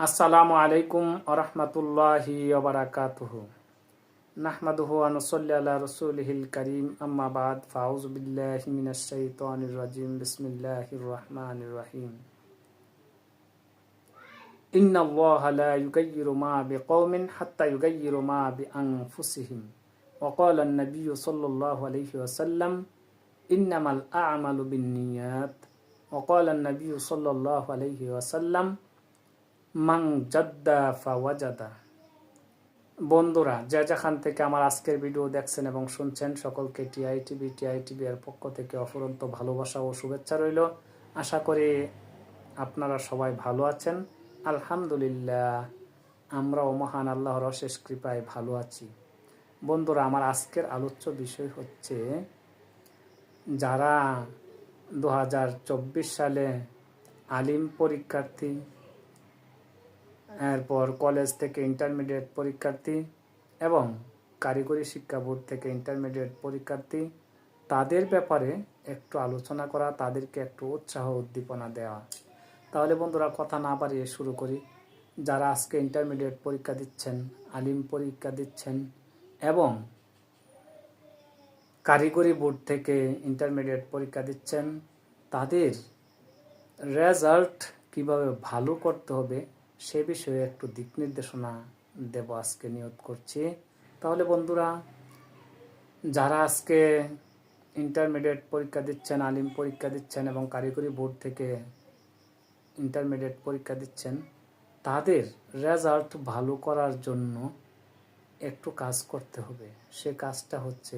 আসসালামু আলাইকুম আরহামতুল্লাহি ওবারাকাতুহু নাহমাদুহু ওয়া নুসাল্লি আলা রাসূলিহিল কারীম আম্মা বাদ ফাউযু বিল্লাহি মিনাশ শাইতানির রাজীম বিসমিল্লাহির রহমানির রহিম ইন্নাল্লাহা লা ইউগায়্যিরু মা বিকওমিন হাত্তা ইউগায়্যিরু মা বিআনফুসিহিম ওয়া ক্বালা আন-নাবিয়্যু সাল্লাল্লাহু আলাইহি ওয়াসাল্লাম ইন্নামাল আ'মালু বিন্নিয়াত ওয়া ক্বালা আন-নাবিয়্যু সাল্লাল্লাহু আলাইহি ওয়াসাল্লাম মাং জাদ্দা ফাওয়াজাদা। বন্ধুরা, যে যেখান থেকে আমার আজকের ভিডিও দেখছেন এবং শুনছেন, সকলকে টিআইটিভি এর পক্ষ থেকে অফুরন্ত ভালোবাসা ও শুভেচ্ছা রইল। আশা করি আপনারা সবাই ভালো আছেন। আলহামদুলিল্লাহ, আমরাও মহান আল্লাহর অশেষ কৃপায় ভালো আছি। বন্ধুরা, আমার আজকের আলোচ্য বিষয় হচ্ছে যারা 2024 সালে আলিম পরীক্ষার্থী, এরপর কলেজ থেকে ইন্টারমিডিয়েট পরীক্ষার্থী এবং কারিগরি শিক্ষা বোর্ড থেকে ইন্টারমিডিয়েট পরীক্ষার্থী, তাদের ব্যাপারে একটু আলোচনা করা, তাদেরকে একটু উৎসাহ উদ্দীপনা দেওয়া। তাহলে বন্ধুরা, কথা না বাড়িয়ে শুরু করি। যারা আজকে ইন্টারমিডিয়েট পরীক্ষা দিচ্ছেন, আলিম পরীক্ষা দিচ্ছেন এবং কারিগরি বোর্ড থেকে ইন্টারমিডিয়েট পরীক্ষা দিচ্ছেন, তাদের রেজাল্ট কিভাবে ভালো করতে হবে সে বিষয়ে একটু দিক নির্দেশনা দেব আজকে নিয়ত করছি। তাহলে বন্ধুরা, যারা আজকে ইন্টারমিডিয়েট পরীক্ষা দিচ্ছেন, আলিম পরীক্ষা দিচ্ছেন এবং কারিগরি বোর্ড থেকে ইন্টারমিডিয়েট পরীক্ষা দিচ্ছেন, তাদের রেজাল্ট ভালো করার জন্য একটু কাজ করতে হবে। সে কাজটা হচ্ছে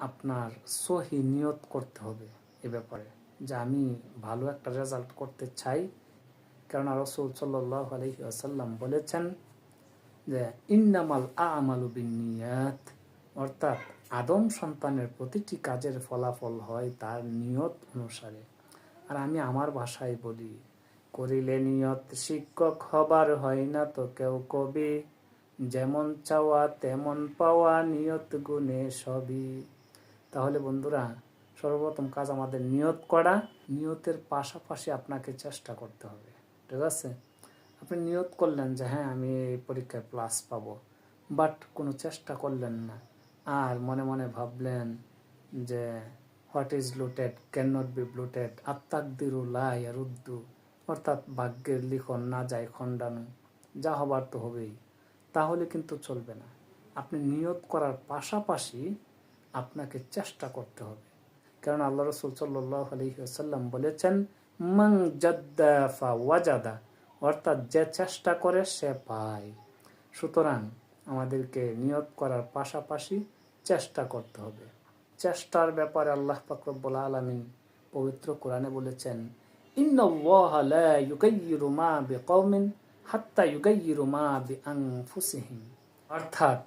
আপনার সহি নিয়ত করতে হবে এ ব্যাপারে, যে আমি ভালো একটা রেজাল্ট করতে চাই। কারণ রাসূল সাল্লাল্লাহু আলাইহি ওয়াসাল্লাম বলেছেন যে ইন্নামাল আ'মালু বিন্নিয়াত, অর্থাৎ আদম সন্তানের প্রতিটি কাজের ফলাফল হয় তার নিয়ত অনুসারে। আর আমি আমার ভাষায় বলি, করিলে নিয়ত শিক্ষক হবার হয় না তো কেউ কবি, যেমন চাওয়া তেমন পাওয়া নিয়ত গুণে সবই। তাহলে বন্ধুরা, সর্বপ্রথম কাজ আমাদের নিয়ত করা। নিয়তের পাশাপাশি আপনাকে চেষ্টা করতে হবে। ঠিক আছে? আপনি নিয়ত করলেন যে হ্যাঁ, আমি এই পরীক্ষায় প্লাস পাবো, বাট কোনো চেষ্টা করলেন না, আর মনে মনে ভাবলেন যে what is looted can not be blooded, আত্মাকদিরু লা ইয়ারুদ্দু, অর্থাৎ ভাগ্যের লিখন না যায় খণ্ডানো, যা হবার তো হবেই। তাহলে কিন্তু চলবে না। আপনি নিয়ত করার পাশাপাশি আপনাকে চেষ্টা করতে হবে। কারণ আল্লাহ রাসূল সাল্লাল্লাহু আলাইহি ওয়াসাল্লাম বলেছেন মান জাদ্দা ফাওয়াজাদা, অর্থাৎ যে চেষ্টা করে সে পায়। সুতরাং আমাদেরকে নিয়ত করার পাশাপাশি চেষ্টা করতে হবে। চেষ্টার ব্যাপারে আল্লাহ পাক রব্বুল আলামিন পবিত্র কোরআনে বলেছেন ইন্নাল্লাহা লা ইউগায়্যিরু মা বিকওমিন হাত্তা ইউগায়্যিরু মা বিআনফুসিহিম, অর্থাৎ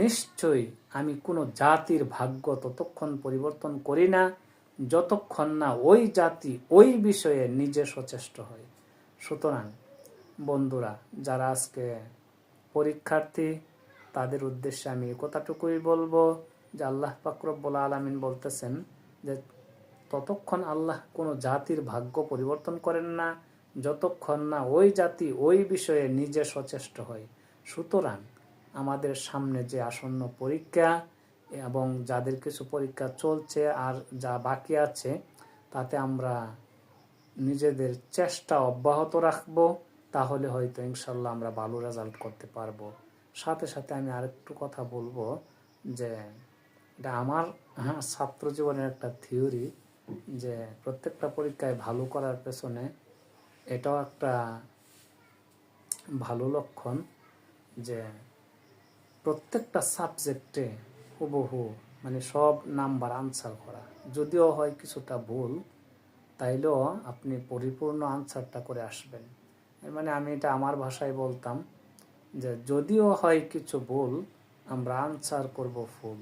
নিশ্চয়ই আমি কোনো জাতির ভাগ্য ততক্ষণ পরিবর্তন করি না যতক্ষণ না ওই জাতি ওই বিষয়ে নিজে সচেষ্ট হয়। সুতরাং বন্ধুরা, যারা আজকে পরীক্ষার্থী, তাদের উদ্দেশ্যে আমি কথাটুকুই বলবো যে আল্লাহ পাক রব্বুল আলামিন বলতেছেন যে ততক্ষণ আল্লাহ কোনো জাতির ভাগ্য পরিবর্তন করেন না যতক্ষণ না ওই জাতি ওই বিষয়ে নিজে সচেষ্ট হয়। সুতরাং আমাদের সামনে যে আসন্ন পরীক্ষা এবং যাদের কিছু পরীক্ষা চলছে আর যা বাকি আছে, তাতে আমরা নিজেদের চেষ্টা অব্যাহত রাখব। তাহলে হয়তো ইনশাল্লাহ আমরা ভালো রেজাল্ট করতে পারবো। সাথে সাথে আমি আরেকটু কথা বলবো যে এটা আমার ছাত্র জীবনের একটা থিওরি, যে প্রত্যেকটা পরীক্ষায় ভালো করার পেছনে এটাও একটা ভালো লক্ষণ যে প্রত্যেকটা সাবজেক্টে হুবহু মানে সব নাম্বার আনসার করা। যদিও হয় কিছুটা ভুল, তাইলেও আপনি পরিপূর্ণ আনসারটা করে আসবেন। মানে আমি এটা আমার ভাষায় বলতাম যে যদিও হয় কিছু ভুল, আমরা আনসার করব ফুল।